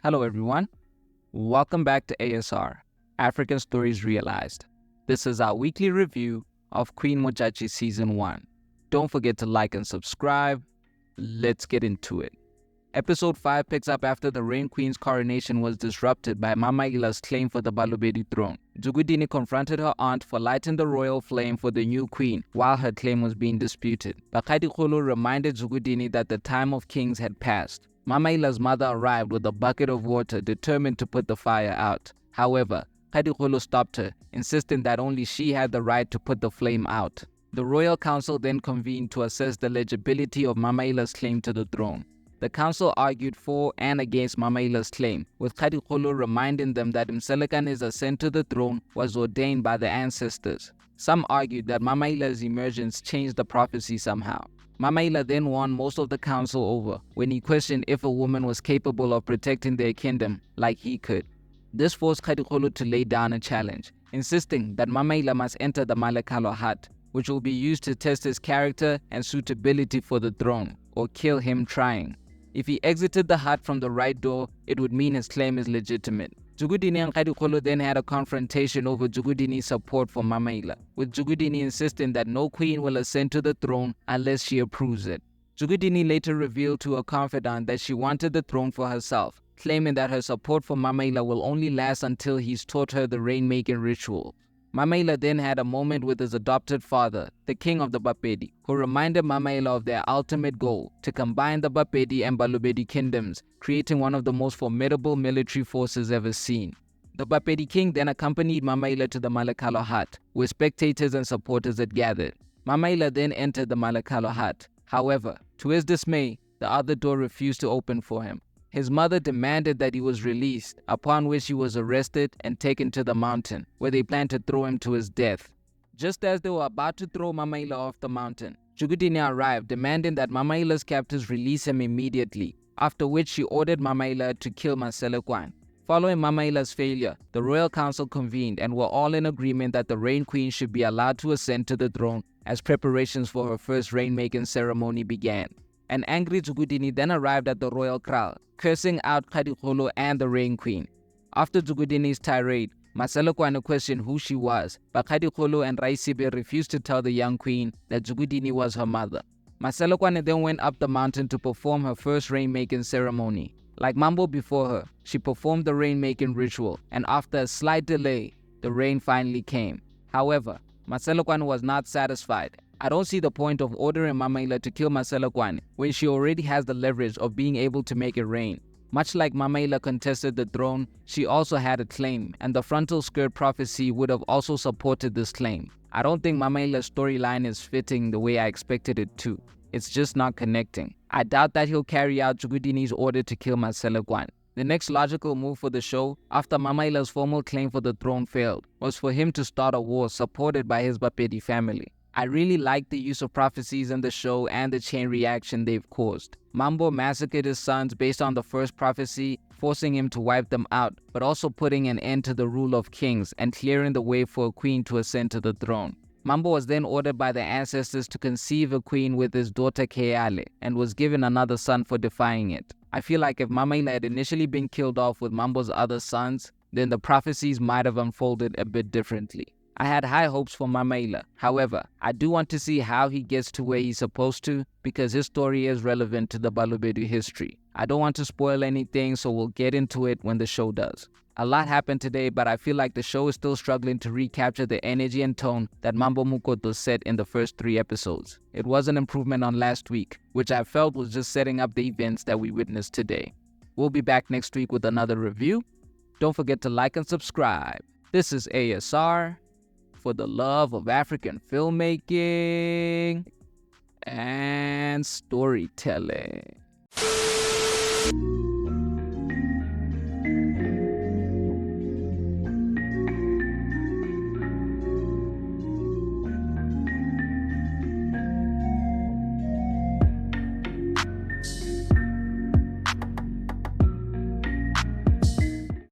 Hello everyone, welcome back to ASR, African Stories Realized. This is our weekly review of Queen Modjadji Season 1. Don't forget to like and subscribe. Let's get into it. Episode 5 picks up after the Rain Queen's coronation was disrupted by Mmamaila's claim for the Balobedu throne. Dzugudini confronted her aunt for lighting the royal flame for the new queen while her claim was being disputed. Kgadikgolo reminded Dzugudini that the time of kings had passed. Mmamaila's mother arrived with a bucket of water, determined to put the fire out. However, Kgadikgolo stopped her, insisting that only she had the right to put the flame out. The royal council then convened to assess the legibility of Mmamaila's claim to the throne. The council argued for and against Mmamaila's claim, with Kgadikgolo reminding them that Mselekan's ascent to the throne was ordained by the ancestors. Some argued that Mmamaila's emergence changed the prophecy somehow. Mmamaila then won most of the council over when he questioned if a woman was capable of protecting their kingdom like he could. This forced Kgadikgolo to lay down a challenge, insisting that Mmamaila must enter the Malakalo hut, which will be used to test his character and suitability for the throne, or kill him trying. If he exited the hut from the right door, it would mean his claim is legitimate. Dzugudini and Kgadikgolo then had a confrontation over Dzugudini's support for Mmamaila, with Dzugudini insisting that no queen will ascend to the throne unless she approves it. Dzugudini later revealed to a confidant that she wanted the throne for herself, claiming that her support for Mmamaila will only last until he's taught her the rainmaking ritual. Mmamaila then had a moment with his adopted father, the king of the Bapedi, who reminded Mmamaila of their ultimate goal, to combine the Bapedi and Balobedu kingdoms, creating one of the most formidable military forces ever seen. The Bapedi king then accompanied Mmamaila to the Malakalo hut, where spectators and supporters had gathered. Mmamaila then entered the Malakalo hut. However, to his dismay, the other door refused to open for him. His mother demanded that he was released, upon which he was arrested and taken to the mountain, where they planned to throw him to his death. Just as they were about to throw Mmamaila off the mountain, Dzugudini arrived, demanding that Mmamaila's captors release him immediately, after which she ordered Mmamaila to kill Mselekan. Following Mmamaila's failure, the royal council convened and were all in agreement that the Rain Queen should be allowed to ascend to the throne as preparations for her first rainmaking ceremony began. An angry Dzugudini then arrived at the royal kraal, cursing out Kgadikgolo and the Rain Queen. After Dzugudini's tirade, Mselekan questioned who she was, but Kgadikgolo and Raisibe refused to tell the young queen that Dzugudini was her mother. Mselekan then went up the mountain to perform her first rainmaking ceremony. Like Mambo before her, she performed the rainmaking ritual, and after a slight delay, the rain finally came. However, Mselekan was not satisfied. I don't see the point of ordering Mmamaila to kill Mselekan when she already has the leverage of being able to make it rain. Much like Mmamaila contested the throne, she also had a claim, and the frontal skirt prophecy would have also supported this claim. I don't think Mmamaila's storyline is fitting the way I expected it to. It's just not connecting. I doubt that he'll carry out Dzugudini's order to kill Mselekan. The next logical move for the show, after Mmamaila's formal claim for the throne failed, was for him to start a war supported by his Bapedi family. I really like the use of prophecies in the show and the chain reaction they've caused. Mambo massacred his sons based on the first prophecy, forcing him to wipe them out, but also putting an end to the rule of kings and clearing the way for a queen to ascend to the throne. Mambo was then ordered by the ancestors to conceive a queen with his daughter Keale, and was given another son for defying it. I feel like if Mmamaila had initially been killed off with Mambo's other sons, then the prophecies might have unfolded a bit differently. I had high hopes for Mmamaila. However, I do want to see how he gets to where he's supposed to, because his story is relevant to the Balobedu history. I don't want to spoil anything, so we'll get into it when the show does. A lot happened today, but I feel like the show is still struggling to recapture the energy and tone that Mambo Mukoto set in the first 3 episodes. It was an improvement on last week, which I felt was just setting up the events that we witnessed today. We'll be back next week with another review. Don't forget to like and subscribe. This is ASR, for the love of African filmmaking and storytelling.